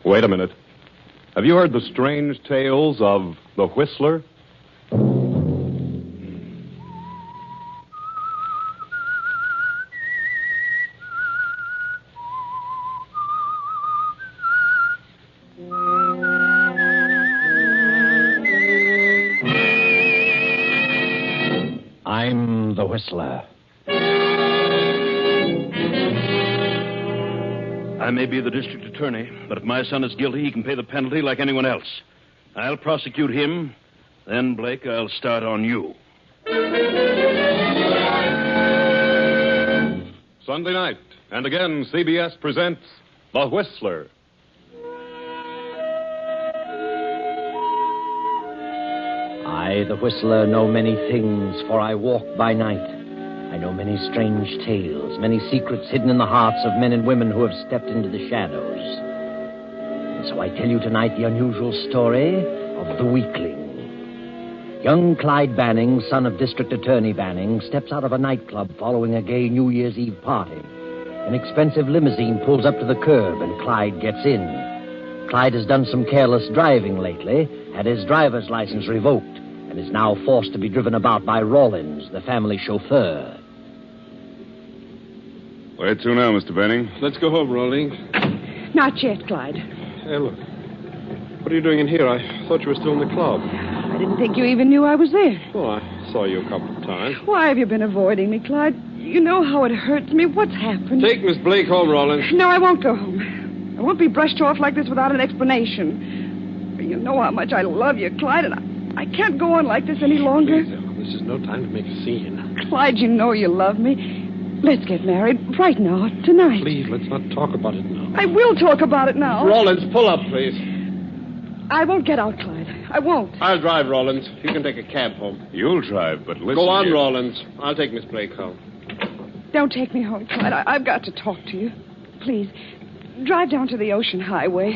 Wait a minute. Have you heard the strange tales of the Whistler? I'm the Whistler. I may be the district attorney, but if my son is guilty, he can pay the penalty like anyone else. I'll prosecute him. Then, Blake, I'll start on you. Sunday night, and again, CBS presents The Whistler. I, the Whistler, know many things, for I walk by night. I know many strange tales, many secrets hidden in the hearts of men and women who have stepped into the shadows. And so I tell you tonight the unusual story of the Weakling. Young Clyde Banning, son of District Attorney Banning, steps out of a nightclub following a gay New Year's Eve party. An expensive limousine pulls up to the curb, and Clyde gets in. Clyde has done some careless driving lately, had his driver's license revoked, and is now forced to be driven about by Rawlins, the family chauffeur. Where to now, Mr. Banning? Let's go home, Rawlings. Not yet, Clyde. Hey, look. What are you doing in here? I thought you were still in the club. I didn't think you even knew I was there. Oh, I saw you a couple of times. Why have you been avoiding me, Clyde? You know how it hurts me. What's happened? Take Miss Blake home, Rawlins. No, I won't go home. I won't be brushed off like this without an explanation. You know how much I love you, Clyde, and I can't go on like this any longer. Please, Ellen, this is no time to make a scene. Clyde, you know you love me. Let's get married right now, tonight. Please, let's not talk about it now. I will talk about it now. Rawlins, pull up, please. I won't get out, Clyde. I won't. I'll drive, Rawlins. You can take a cab home. You'll drive, but listen. Go on, here. Rawlins. I'll take Miss Blake home. Don't take me home, Clyde. I've got to talk to you. Please, drive down to the Ocean Highway.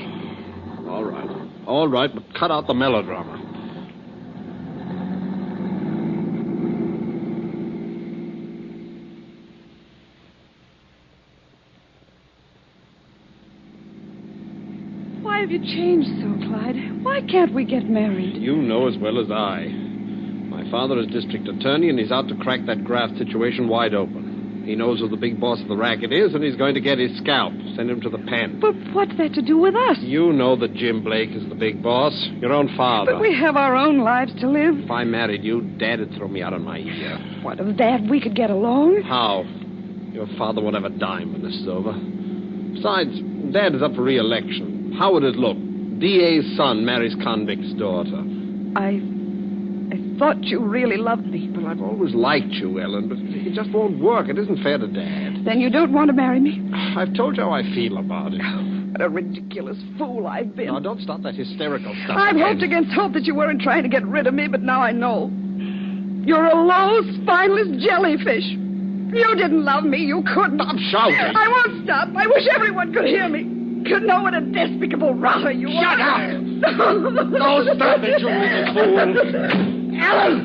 All right. All right, but cut out the melodrama. Why have you changed so, Clyde? Why can't we get married? You know as well as I. My father is district attorney, and he's out to crack that graft situation wide open. He knows who the big boss of the racket is, and he's going to get his scalp, send him to the pen. But what's that to do with us? You know that Jim Blake is the big boss. Your own father. But we have our own lives to live. If I married you, Dad would throw me out on my ear. What, of Dad, we could get along? How? Your father won't have a dime when this is over. Besides, Dad is up for re-election. How would it look? D.A.'s son marries convict's daughter. I thought you really loved me. Well, I've always liked you, Ellen, but it just won't work. It isn't fair to Dad. Then you don't want to marry me? I've told you how I feel about it. What a ridiculous fool I've been. Now, don't start that hysterical stuff. I've again. hoped against hope that you weren't trying to get rid of me, but now I know. You're a low, spineless jellyfish. You didn't love me. You couldn't. Stop shouting. I won't stop. I wish everyone could hear me. Could know what a despicable rotter you are. Shut up! No, stop it, you little fool. Ellen!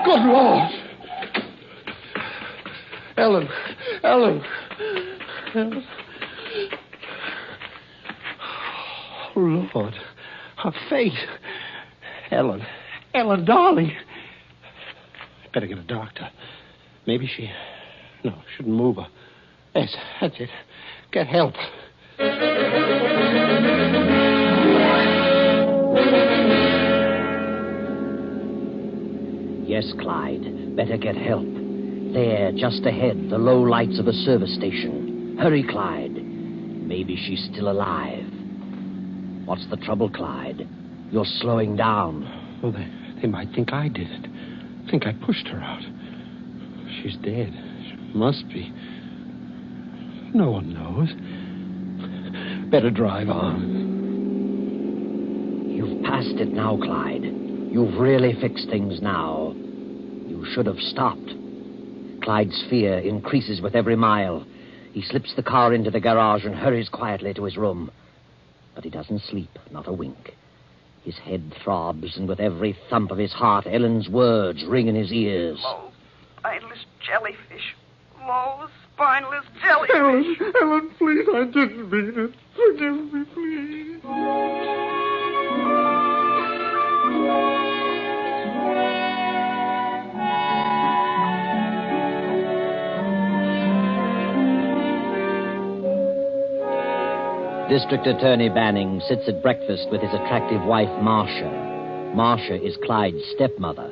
Good Lord! Ellen! Ellen! Oh, Lord. Her face. Ellen. Ellen, darling. Better get a doctor. Maybe she... No, shouldn't move her. Yes, that's it. Get help. Yes, Clyde. Better get help. There, just ahead, the low lights of a service station. Hurry, Clyde. Maybe she's still alive. What's the trouble, Clyde? You're slowing down. Well, they might think I did it. Think I pushed her out. She's dead. She must be. No one knows. Better drive on. You've passed it now, Clyde. You've really fixed things now. You should have stopped. Clyde's fear increases with every mile. He slips the car into the garage and hurries quietly to his room. But he doesn't sleep, not a wink. His head throbs, and with every thump of his heart, Ellen's words ring in his ears. Low, spineless jellyfish. Low, spineless jellyfish. Ellen, please, I didn't mean it. Forgive me, please. District Attorney Banning sits at breakfast with his attractive wife, Marcia. Marcia is Clyde's stepmother.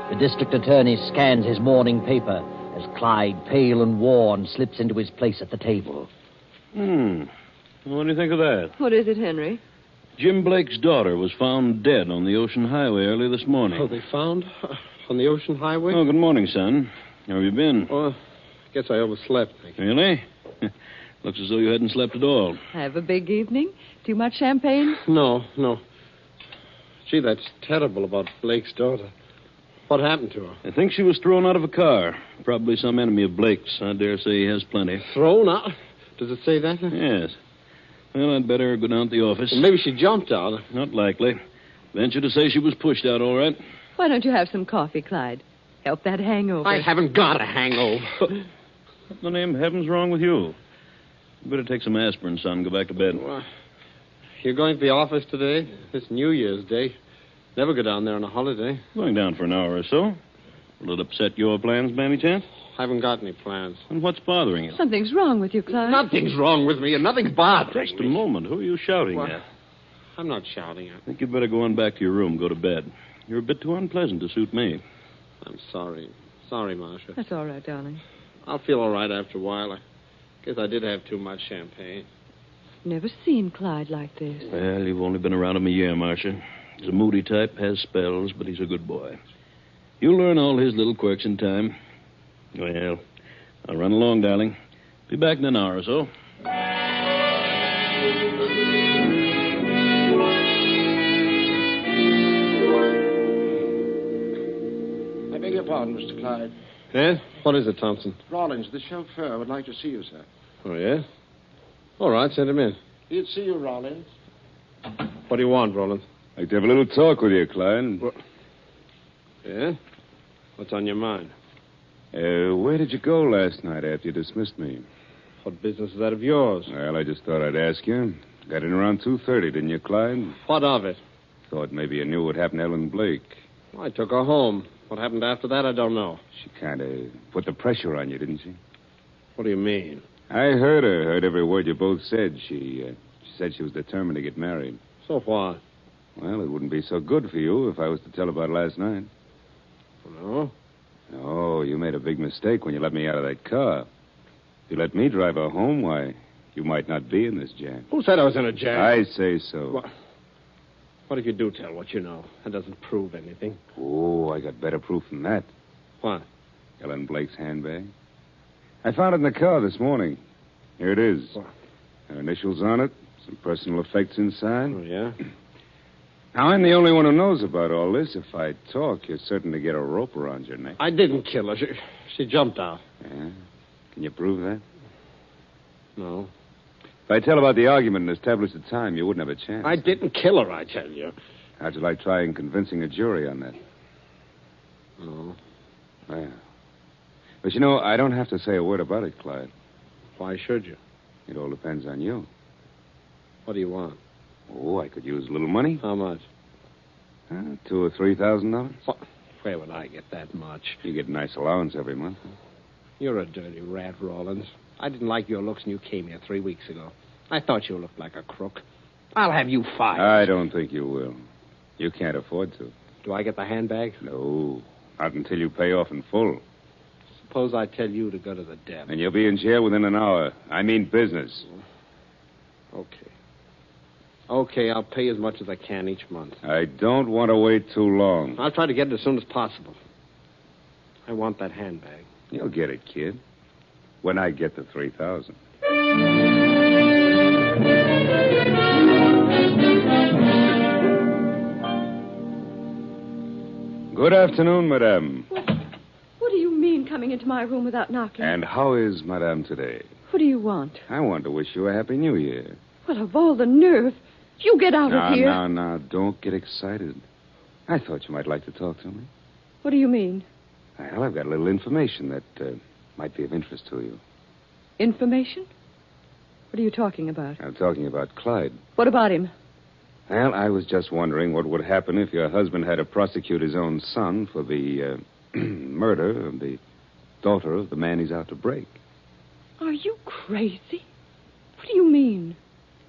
The district attorney scans his morning paper as Clyde, pale and worn, slips into his place at the table. What do you think of that? What is it, Henry? Jim Blake's daughter was found dead on the Ocean Highway early this morning. Oh, they found on the Ocean Highway? Oh, good morning, son. How have you been? Oh, I guess I overslept. Really? Looks as though you hadn't slept at all. Have a big evening? Too much champagne? No. Gee, that's terrible about Blake's daughter. What happened to her? I think she was thrown out of a car. Probably some enemy of Blake's. I dare say he has plenty. Thrown out? Does it say that? Yes. Well, I'd better go down to the office. Well, maybe she jumped out. Not likely. Venture to say she was pushed out, all right. Why don't you have some coffee, Clyde? Help that hangover. I haven't got a hangover. What the name of heaven's wrong with you? You better take some aspirin, son. Go back to bed. Well, you're going to the office today? It's New Year's Day. Never go down there on a holiday. Going down for an hour or so. Will it upset your plans, by any chance? Haven't got any plans. And what's bothering you? Something's wrong with you, Clyde. Nothing's wrong with me, and nothing's bothering Just a me. moment. Who are you shouting What? at? I'm not shouting at. I think you'd better go on back to your room. Go to bed. You're a bit too unpleasant to suit me. I'm sorry. Sorry, Marcia. That's all right, darling. I'll feel all right after a while. I guess I did have too much champagne. Never seen Clyde like this. Well, you've only been around him a year, Marcia. He's a moody type, has spells, but he's a good boy. You'll learn all his little quirks in time. Well, I'll run along, darling. Be back in an hour or so. I beg your pardon, Mr. Clyde. Yes? What is it, Thompson? Rollins, the chauffeur, would like to see you, sir. Oh, yes? All right, send him in. He'd see you, Rollins. What do you want, Roland? I'd like to have a little talk with you, Clyde. Yeah? What's on your mind? Where did you go last night after you dismissed me? What business is that of yours? Well, I just thought I'd ask you. Got in around 2:30, didn't you, Clyde? What of it? Thought maybe you knew what happened to Ellen Blake. I took her home. What happened after that, I don't know. She kind of put the pressure on you, didn't she? What do you mean? I heard her. Heard every word you both said. She said she was determined to get married. So what? Well, it wouldn't be so good for you if I was to tell about last night. No? Oh, you made a big mistake when you let me out of that car. If you let me drive her home, why, you might not be in this jam. Who said I was in a jam? I say so. What if you do tell what you know? That doesn't prove anything. Oh, I got better proof than that. What? Ellen Blake's handbag. I found it in the car this morning. Here it is. What? Her initials on it, some personal effects inside. Oh, yeah? Now, I'm the only one who knows about all this. If I talk, you're certain to get a rope around your neck. I didn't kill her. She jumped out. Yeah? Can you prove that? No. If I tell about the argument and establish the time, you wouldn't have a chance. I didn't kill her, I tell you. How'd you like trying convincing a jury on that? No. Well. But you know, I don't have to say a word about it, Clyde. Why should you? It all depends on you. What do you want? Oh, I could use a little money. How much? $2,000 or $3,000. What? Where would I get that much? You get a nice allowance every month. You're a dirty rat, Rollins. I didn't like your looks when you came here 3 weeks ago. I thought you looked like a crook. I'll have you fired. I don't think you will. You can't afford to. Do I get the handbag? No, not until you pay off in full. Suppose I tell you to go to the devil. And you'll be in jail within an hour. I mean business. Okay. Okay, I'll pay as much as I can each month. I don't want to wait too long. I'll try to get it as soon as possible. I want that handbag. You'll get it, kid. When I get the $3,000. Good afternoon, madame. What do you mean coming into my room without knocking? And how is madame today? What do you want? I want to wish you a happy new year. Well, of all the nerve. You get out of here. Now, don't get excited. I thought you might like to talk to me. What do you mean? Well, I've got a little information that might be of interest to you. Information? What are you talking about? I'm talking about Clyde. What about him? Well, I was just wondering what would happen if your husband had to prosecute his own son for the murder of the daughter of the man he's out to break. Are you crazy? What do you mean?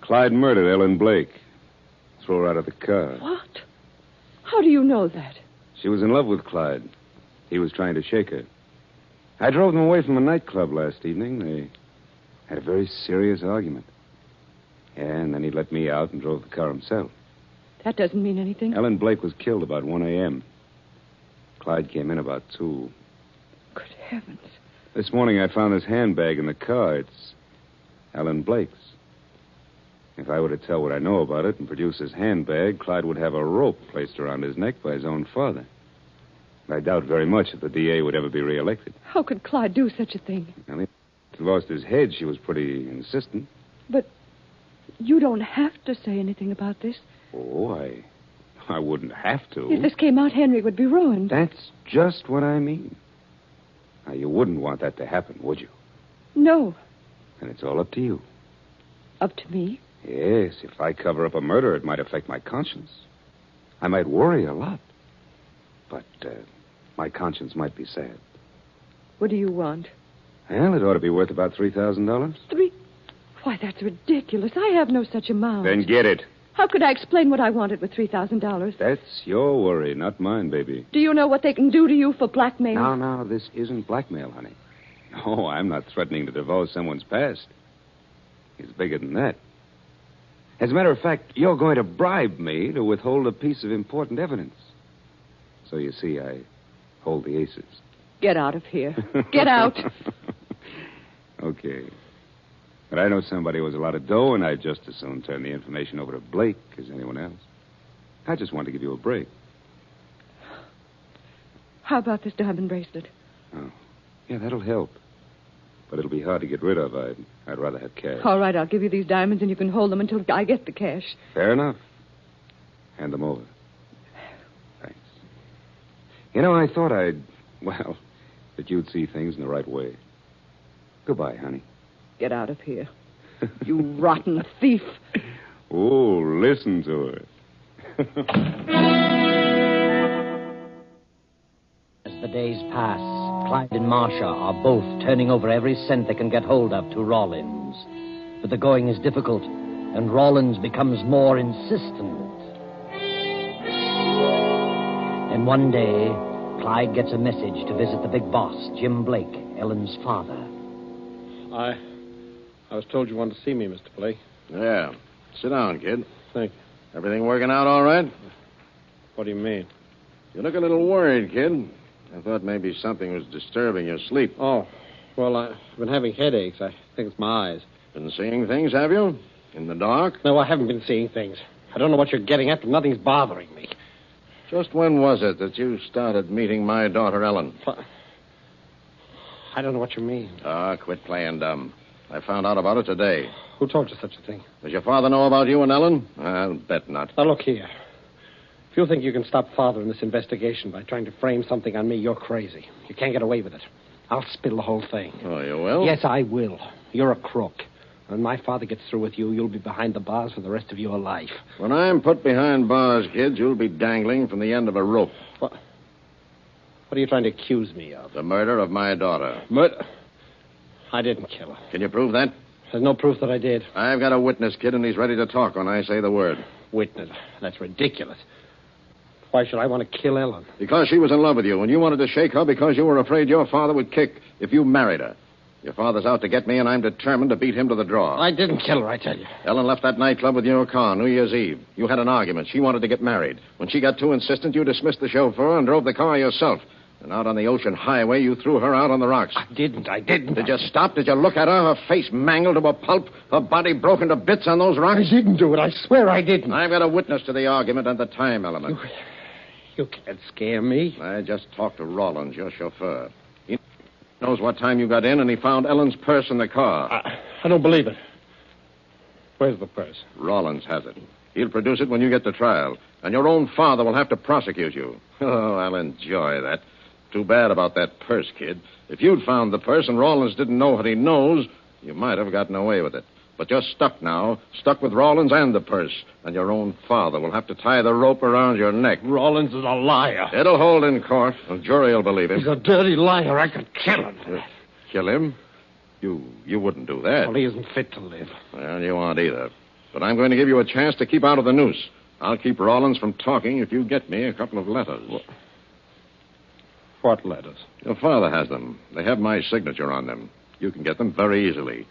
Clyde murdered Ellen Blake. Threw her out of the car. What? How do you know that? She was in love with Clyde. He was trying to shake her. I drove them away from a nightclub last evening. They had a very serious argument. And then he let me out and drove the car himself. That doesn't mean anything. Ellen Blake was killed about 1 a.m. Clyde came in about 2. Good heavens. This morning I found this handbag in the car. It's Ellen Blake's. If I were to tell what I know about it and produce his handbag, Clyde would have a rope placed around his neck by his own father. I doubt very much that the DA would ever be reelected. How could Clyde do such a thing? Well, he lost his head. She was pretty insistent. But you don't have to say anything about this. Oh, I wouldn't have to. If this came out, Henry would be ruined. That's just what I mean. Now, you wouldn't want that to happen, would you? No. And it's all up to you. Up to me? Yes, if I cover up a murder, it might affect my conscience. I might worry a lot. But my conscience might be sad. What do you want? Well, it ought to be worth about $3,000. Why, that's ridiculous. I have no such amount. Then get it. How could I explain what I wanted with $3,000? That's your worry, not mine, baby. Do you know what they can do to you for blackmail? No, this isn't blackmail, honey. No, I'm not threatening to divulge someone's past. It's bigger than that. As a matter of fact, you're going to bribe me to withhold a piece of important evidence. So you see, I hold the aces. Get out of here. Get out. Okay. But I know somebody who has a lot of dough, and I'd just as soon turn the information over to Blake as anyone else. I just want to give you a break. How about this diamond bracelet? Oh, yeah, that'll help. But it'll be hard to get rid of. I'd rather have cash. All right, I'll give you these diamonds, and you can hold them until I get the cash. Fair enough. Hand them over. Thanks. You know, I thought that you'd see things in the right way. Goodbye, honey. Get out of here. You rotten thief. Oh, listen to her. As the days pass, Clyde and Marcia are both turning over every cent they can get hold of to Rawlins. But the going is difficult, and Rawlins becomes more insistent. And one day, Clyde gets a message to visit the big boss, Jim Blake, Ellen's father. I was told you wanted to see me, Mr. Blake. Yeah. Sit down, kid. Thank you. Everything working out all right? What do you mean? You look a little worried, kid. I thought maybe something was disturbing your sleep. Oh, well, I've been having headaches. I think it's my eyes. Been seeing things, have you? In the dark? No, I haven't been seeing things. I don't know what you're getting at, but nothing's bothering me. Just when was it that you started meeting my daughter, Ellen? I don't know what you mean. Quit playing dumb. I found out about it today. Who told you such a thing? Does your father know about you and Ellen? I'll bet not. Now, look here. If you think you can stop Father in this investigation by trying to frame something on me, you're crazy. You can't get away with it. I'll spill the whole thing. Oh, you will? Yes, I will. You're a crook. When my father gets through with you, you'll be behind the bars for the rest of your life. When I'm put behind bars, kids, you'll be dangling from the end of a rope. What are you trying to accuse me of? The murder of my daughter. I didn't kill her. Can you prove that? There's no proof that I did. I've got a witness, kid, and he's ready to talk when I say the word. Witness? That's ridiculous. Why should I want to kill Ellen? Because she was in love with you, and you wanted to shake her because you were afraid your father would kick if you married her. Your father's out to get me, and I'm determined to beat him to the draw. I didn't kill her, I tell you. Ellen left that nightclub with your car New Year's Eve. You had an argument. She wanted to get married. When she got too insistent, you dismissed the chauffeur and drove the car yourself. And out on the ocean highway, you threw her out on the rocks. I didn't. Did you stop? Did you look at her? Her face mangled to a pulp, her body broken to bits on those rocks? I didn't do it. I swear I didn't. I've got a witness to the argument and the time element. You can't scare me. I just talked to Rawlins, your chauffeur. He knows what time you got in, and he found Ellen's purse in the car. I don't believe it. Where's the purse? Rawlins has it. He'll produce it when you get to trial, and your own father will have to prosecute you. Oh, I'll enjoy that. Too bad about that purse, kid. If you'd found the purse and Rawlins didn't know what he knows, You might have gotten away with it. But you're stuck now, stuck with Rawlins and the purse. And your own father will have to tie the rope around your neck. Rawlins is a liar. It'll hold in court. The jury will believe him. He's a dirty liar. I could kill him. Kill him? You wouldn't do that. Well, he isn't fit to live. Well, you aren't either. But I'm going to give you a chance to keep out of the noose. I'll keep Rawlins from talking if you get me a couple of letters. What letters? Your father has them. They have my signature on them. You can get them very easily.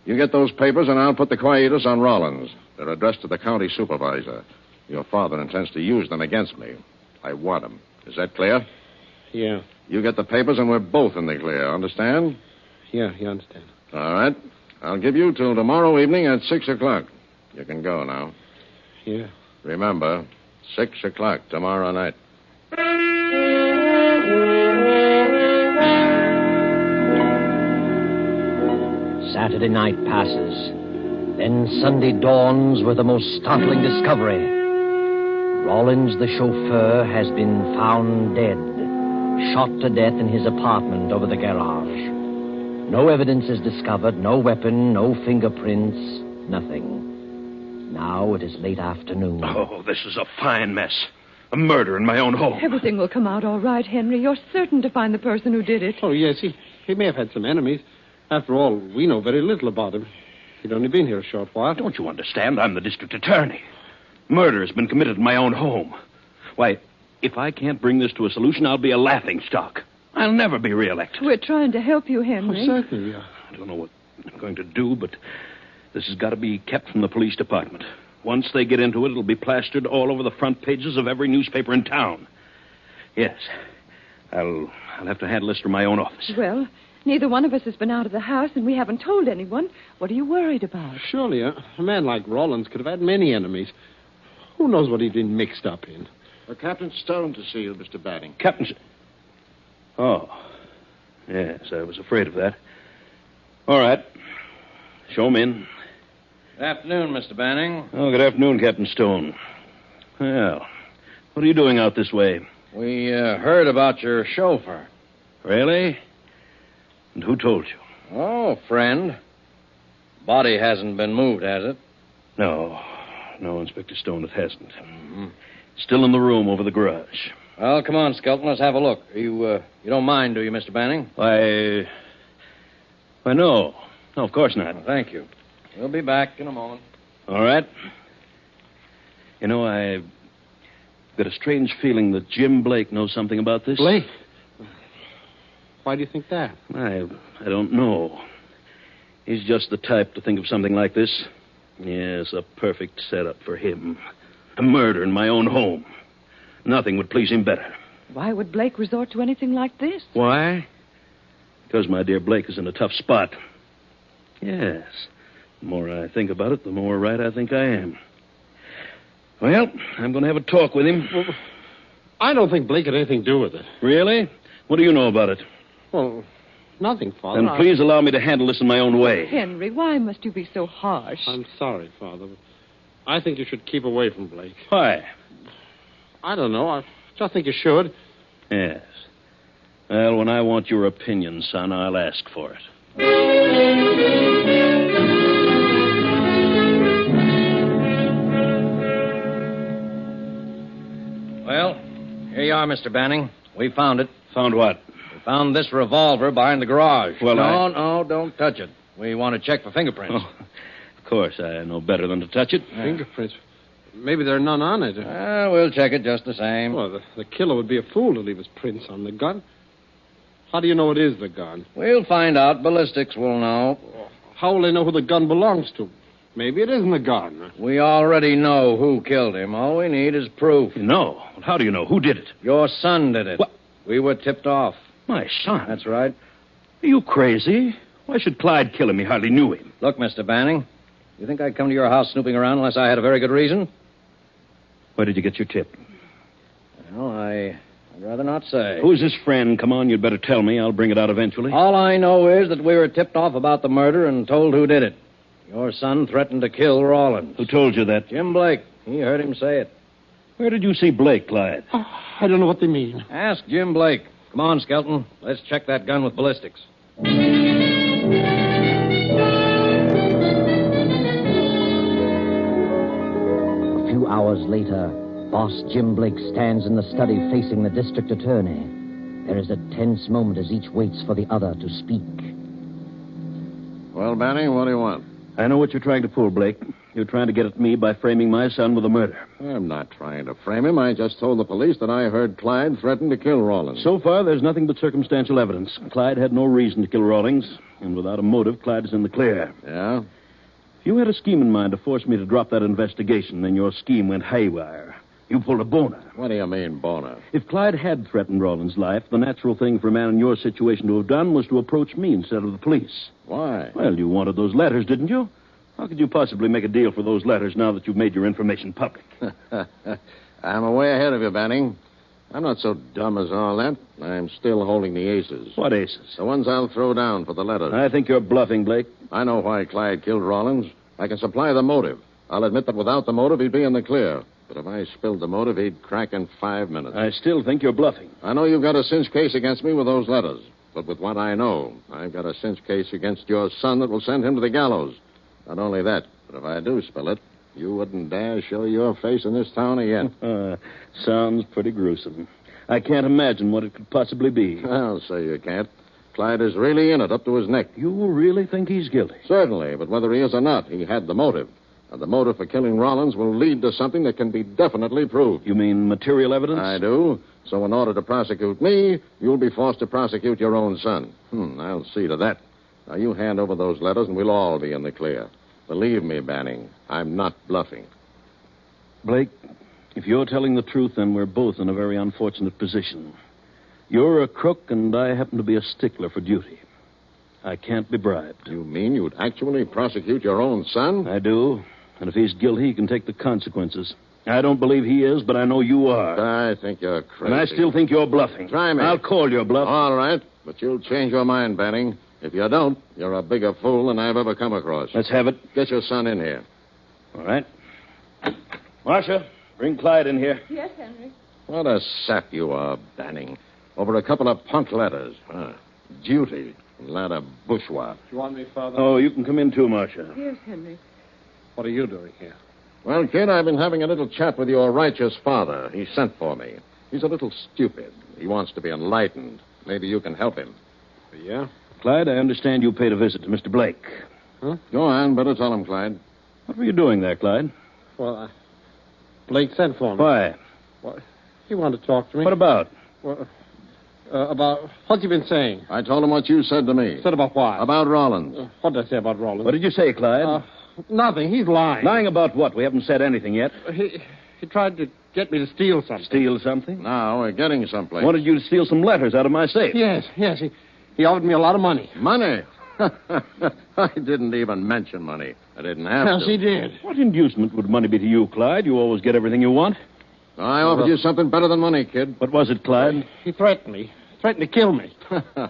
You get those papers, and I'll put the quietus on Rawlins. They're addressed to the county supervisor. Your father intends to use them against me. I want them. Is that clear? Yeah. You get the papers, and we're both in the clear. Understand? Yeah, you understand. All right. I'll give you till tomorrow evening at 6 o'clock. You can go now. Yeah. Remember, 6 o'clock tomorrow night. Saturday night passes. Then Sunday dawns with the most startling discovery. Rawlins, the chauffeur, has been found dead, shot to death in his apartment over the garage. No evidence is discovered, no weapon, no fingerprints, nothing. Now it is late afternoon. Oh, this is a fine mess. A murder in my own home. Everything will come out all right, Henry. You're certain to find the person who did it. Oh, yes, he may have had some enemies. After all, we know very little about him. He'd only been here a short while. Don't you understand? I'm the district attorney. Murder has been committed in my own home. Why, if I can't bring this to a solution, I'll be a laughingstock. I'll never be reelected. We're trying to help you, Henry. Oh, certainly, yeah. I don't know what I'm going to do, but this has got to be kept from the police department. Once they get into it, it'll be plastered all over the front pages of every newspaper in town. Yes, I'll have to handle this from my own office. Well, neither one of us has been out of the house, and we haven't told anyone. What are you worried about? Surely, a man like Rawlins could have had many enemies. Who knows what he'd been mixed up in? Captain Stone to see you, Mr. Banning. Captain... Oh, yes, I was afraid of that. All right. Show him in. Good afternoon, Mr. Banning. Oh, good afternoon, Captain Stone. Well, what are you doing out this way? We heard about your chauffeur. Really? And who told you? Oh, friend. Body hasn't been moved, has it? No, Inspector Stone, it hasn't. Mm-hmm. Still in the room over the garage. Well, come on, Skelton. Let's have a look. You don't mind, do you, Mr. Banning? Why, no. No, of course not. Well, thank you. We'll be back in a moment. All right. You know, I've got a strange feeling that Jim Blake knows something about this. Blake? Why do you think that? I don't know. He's just the type to think of something like this. Yes, a perfect setup for him. A murder in my own home. Nothing would please him better. Why would Blake resort to anything like this? Why? Because my dear Blake is in a tough spot. Yes. The more I think about it, the more right I think I am. Well, I'm going to have a talk with him. Well, I don't think Blake had anything to do with it. Really? What do you know about it? Well, nothing, Father. Then please allow me to handle this in my own way. Henry, why must you be so harsh? I'm sorry, Father, but I think you should keep away from Blake. Why? I don't know. I just think you should. Yes. Well, when I want your opinion, son, I'll ask for it. Well, here you are, Mr. Banning. We found it. Found what? We found this revolver behind the garage. Well, No, don't touch it. We want to check for fingerprints. Oh, of course, I know better than to touch it. Fingerprints. Maybe there are none on it. We'll check it just the same. Well, the killer would be a fool to leave his prints on the gun. How do you know it is the gun? We'll find out. Ballistics will know. How will they know who the gun belongs to? Maybe it isn't the gun. We already know who killed him. All we need is proof. No. Well, how do you know? Who did it? Your son did it. What? We were tipped off. My son? That's right. Are you crazy? Why should Clyde kill him? He hardly knew him. Look, Mr. Banning, you think I'd come to your house snooping around unless I had a very good reason? Where did you get your tip? Well, I'd rather not say. Who's his friend? Come on, you'd better tell me. I'll bring it out eventually. All I know is that we were tipped off about the murder and told who did it. Your son threatened to kill Rawlins. Who told you that? Jim Blake. He heard him say it. Where did you see Blake, Clyde? Oh, I don't know what they mean. Ask Jim Blake. Come on, Skelton. Let's check that gun with ballistics. hours later, Boss Jim Blake stands in the study facing the district attorney. There is a tense moment as each waits for the other to speak. Well, Banning, what do you want? I know what you're trying to pull, Blake. You're trying to get at me by framing my son with a murder. I'm not trying to frame him. I just told the police that I heard Clyde threaten to kill Rawlins. So far, there's nothing but circumstantial evidence. Clyde had no reason to kill Rawlings, and without a motive, Clyde is in the clear. Yeah? If you had a scheme in mind to force me to drop that investigation, then your scheme went haywire. You pulled a boner. What do you mean, boner? If Clyde had threatened Rawlins' life, the natural thing for a man in your situation to have done was to approach me instead of the police. Why? Well, you wanted those letters, didn't you? How could you possibly make a deal for those letters now that you've made your information public? I'm way ahead of you, Banning. I'm not so dumb as all that. I'm still holding the aces. What aces? The ones I'll throw down for the letters. I think you're bluffing, Blake. I know why Clyde killed Rawlins. I can supply the motive. I'll admit that without the motive, he'd be in the clear. But if I spilled the motive, he'd crack in 5 minutes. I still think you're bluffing. I know you've got a cinch case against me with those letters. But with what I know, I've got a cinch case against your son that will send him to the gallows. Not only that, but if I do spill it, you wouldn't dare show your face in this town again. Sounds pretty gruesome. I can't imagine what it could possibly be. I'll say you can't. Clyde is really in it up to his neck. You really think he's guilty? Certainly, but whether he is or not, he had the motive. And the motive for killing Rawlins will lead to something that can be definitely proved. You mean material evidence? I do. So in order to prosecute me, you'll be forced to prosecute your own son. I'll see to that. Now, you hand over those letters, and we'll all be in the clear. Believe me, Banning, I'm not bluffing. Blake, if you're telling the truth, then we're both in a very unfortunate position. You're a crook, and I happen to be a stickler for duty. I can't be bribed. You mean you'd actually prosecute your own son? I do. And if he's guilty, he can take the consequences. I don't believe he is, but I know you are. I think you're crazy. And I still think you're bluffing. Try me. I'll call your bluff. All right, but you'll change your mind, Banning. If you don't, you're a bigger fool than I've ever come across. Let's have it. Get your son in here. All right. Marcia, bring Clyde in here. Yes, Henry. What a sap you are, Banning. Over a couple of punk letters. Duty. Lad of bourgeois. You want me, Father? Oh, you can come in too, Marcia. Yes, Henry. What are you doing here? Well, kid, I've been having a little chat with your righteous father. He sent for me. He's a little stupid. He wants to be enlightened. Maybe you can help him. Yeah? Clyde, I understand you paid a visit to Mr. Blake. Huh? Go on. Better tell him, Clyde. What were you doing there, Clyde? Well, Blake sent for me. Why? Well, he wanted to talk to me. What about? Well, about... What's he been saying? I told him what you said to me. Said about what? About Rawlins. What did I say about Rollins? What did you say, Clyde? Nothing. He's lying. Lying about what? We haven't said anything yet. He tried to get me to steal something. Steal something? Now we're getting someplace. Wanted you to steal some letters out of my safe. Yes. He offered me a lot of money. Money? I didn't even mention money. I didn't have Yes, to. he did. What inducement would money be to you, Clyde? You always get everything you want. I offered you something better than money, kid. What was it, Clyde? He threatened me. Threatened to kill me.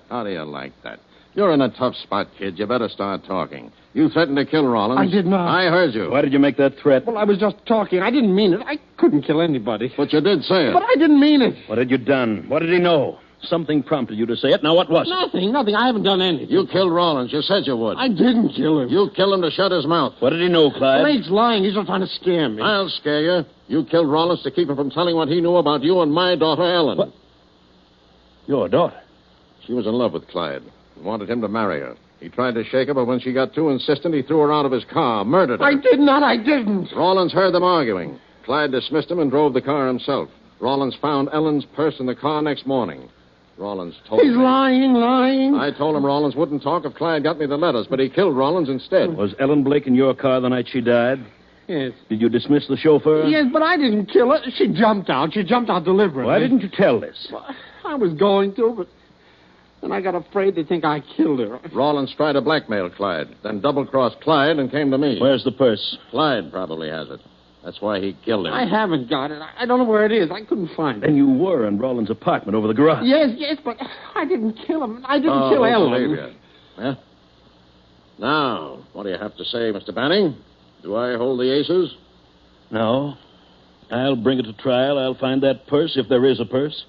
How do you like that? You're in a tough spot, kid. You better start talking. You threatened to kill Rollins. I did not. I heard you. Why did you make that threat? Well, I was just talking. I didn't mean it. I couldn't kill anybody. But you did say it. But I didn't mean it. What had you done? What did he know? Something prompted you to say it. Now, what was it? Nothing. I haven't done anything. You killed Rollins. You said you would. I didn't kill him. You killed him to shut his mouth. What did he know, Clyde? Blake's lying. He's just trying to scare me. I'll scare you. You killed Rollins to keep him from telling what he knew about you and my daughter, Ellen. What? Your daughter? She was in love with Clyde and wanted him to marry her. He tried to shake her, but when she got too insistent, he threw her out of his car, murdered her. I did not. I didn't. Rollins heard them arguing. Clyde dismissed him and drove the car himself. Rollins found Ellen's purse in the car next morning. Rollins told He's me. lying. I told him Rollins wouldn't talk if Clyde got me the letters, but he killed Rollins instead. Was Ellen Blake in your car the night she died? Yes. Did you dismiss the chauffeur? Yes, but I didn't kill her. She jumped out. She jumped out deliberately. Why didn't you tell this? I was going to, but then I got afraid they'd think I killed her. Rollins tried to blackmail Clyde, then double-crossed Clyde and came to me. Where's the purse? Clyde probably has it. That's why he killed him. I haven't got it. I don't know where it is. I couldn't find it. Then you were in Rollins' apartment over the garage. Yes, but I didn't kill him. I didn't kill I Ellen. believe you. Yeah? Now, what do you have to say, Mr. Banning? Do I hold the aces? No. I'll bring it to trial. I'll find that purse, if there is a purse.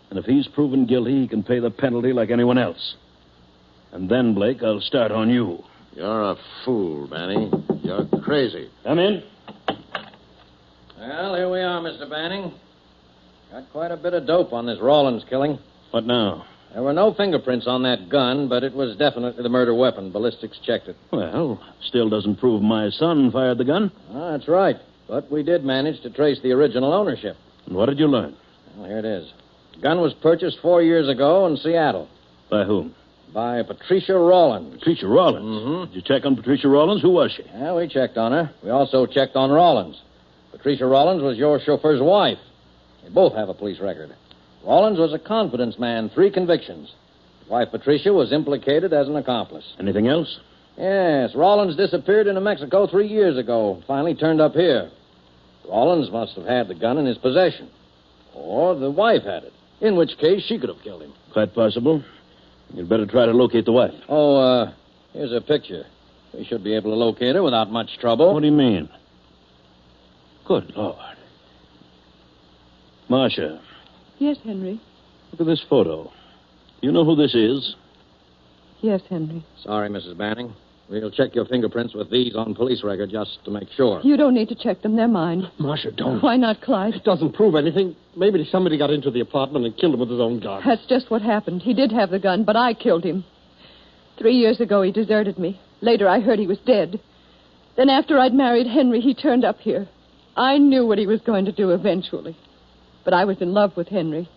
And if he's proven guilty, he can pay the penalty like anyone else. And then, Blake, I'll start on you. You're a fool, Banning. You're crazy. Come in. Well, here we are, Mr. Banning. Got quite a bit of dope on this Rawlins killing. What now? There were no fingerprints on that gun, but it was definitely the murder weapon. Ballistics checked it. Well, still doesn't prove my son fired the gun. That's right. But we did manage to trace the original ownership. And what did you learn? Well, here it is. The gun was purchased 4 years ago in Seattle By whom? by Patricia Rawlins. Patricia Rawlins. Mm-hmm. Did you check on Patricia Rawlins? Who was she? Yeah, we checked on her. We also checked on Rawlins. Patricia Rawlins was your chauffeur's wife. They both have a police record. Rawlins was a confidence man, 3 convictions. His wife, Patricia, was implicated as an accomplice. Anything else? Yes, Rawlins disappeared into Mexico 3 years ago. Finally turned up here. Rawlins must have had the gun in his possession. Or the wife had it. In which case, she could have killed him. Quite possible. You'd better try to locate the wife. Oh, here's a picture. We should be able to locate her without much trouble. What do you mean? Good Lord. Marcia, Yes, Henry. look at this photo. Do you know who this is? Yes, Henry. Sorry, Mrs. Banning. We'll check your fingerprints with these on police record just to make sure. You don't need to check them. They're mine. Marcia, don't. Why not, Clyde? It doesn't prove anything. Maybe somebody got into the apartment and killed him with his own gun. That's just what happened. He did have the gun, but I killed him. 3 years ago, he deserted me. Later, I heard he was dead. Then after I'd married Henry, he turned up here. I knew what he was going to do eventually. But I was in love with Henry.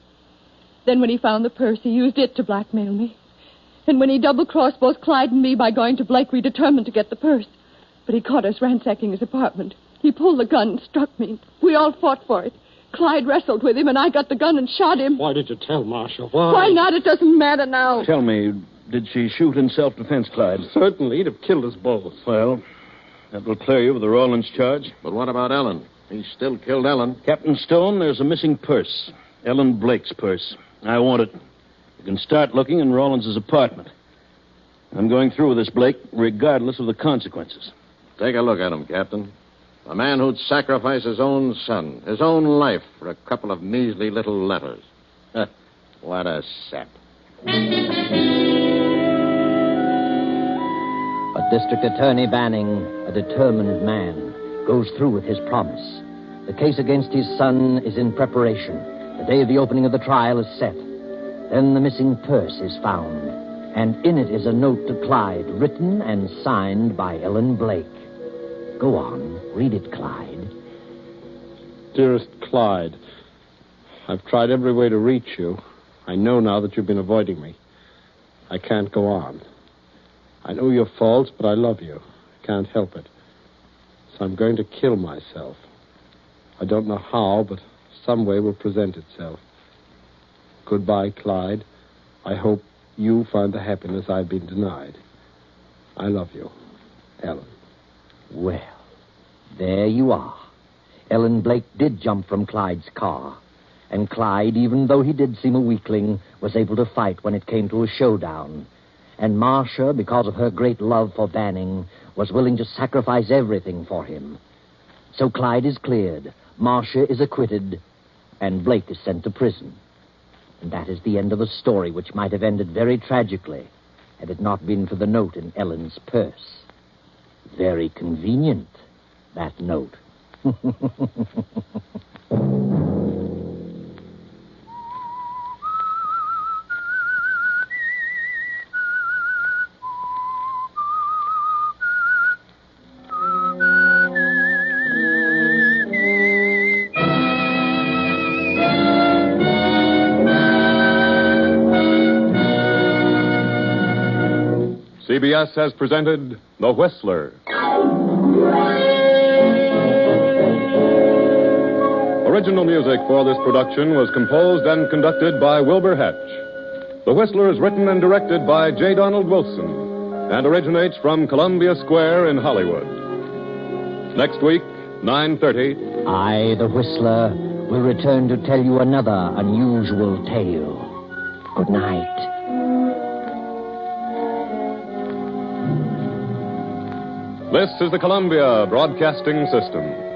Then when he found the purse, he used it to blackmail me. And when he double-crossed both Clyde and me by going to Blake, we determined to get the purse. But he caught us ransacking his apartment. He pulled the gun and struck me. We all fought for it. Clyde wrestled with him, and I got the gun and shot him. Why did you tell Marcia? Why? Why not? It doesn't matter now. Tell me, did she shoot in self-defense, Clyde? Certainly, he'd have killed us both. Well, that will clear you of the Rawlins charge. But what about Ellen? He still killed Ellen. Captain Stone, there's a missing purse. Ellen Blake's purse. I want it. You can start looking in Rawlins' apartment. I'm going through with this, Blake, regardless of the consequences. Take a look at him, Captain. A man who'd sacrifice his own son, his own life, for a couple of measly little letters. What a sap. But District Attorney Banning, a determined man, goes through with his promise. The case against his son is in preparation. The day of the opening of the trial is set. Then the missing purse is found, and in it is a note to Clyde, written and signed by Ellen Blake. Go on, read it, Clyde. Dearest Clyde, I've tried every way to reach you. I know now that you've been avoiding me. I can't go on. I know your faults, but I love you. I can't help it. So I'm going to kill myself. I don't know how, but some way will present itself. Goodbye, Clyde. I hope you find the happiness I've been denied. I love you, Ellen. Well, there you are. Ellen Blake did jump from Clyde's car. And Clyde, even though he did seem a weakling, was able to fight when it came to a showdown. And Marcia, because of her great love for Banning, was willing to sacrifice everything for him. So Clyde is cleared, Marcia is acquitted, and Blake is sent to prison. And that is the end of a story which might have ended very tragically had it not been for the note in Ellen's purse. Very convenient, that note. CBS has presented The Whistler. Original music for this production was composed and conducted by Wilbur Hatch. The Whistler is written and directed by J. Donald Wilson and originates from Columbia Square in Hollywood. Next week, 9:30. I, the Whistler, will return to tell you another unusual tale. Good night. This is the Columbia Broadcasting System.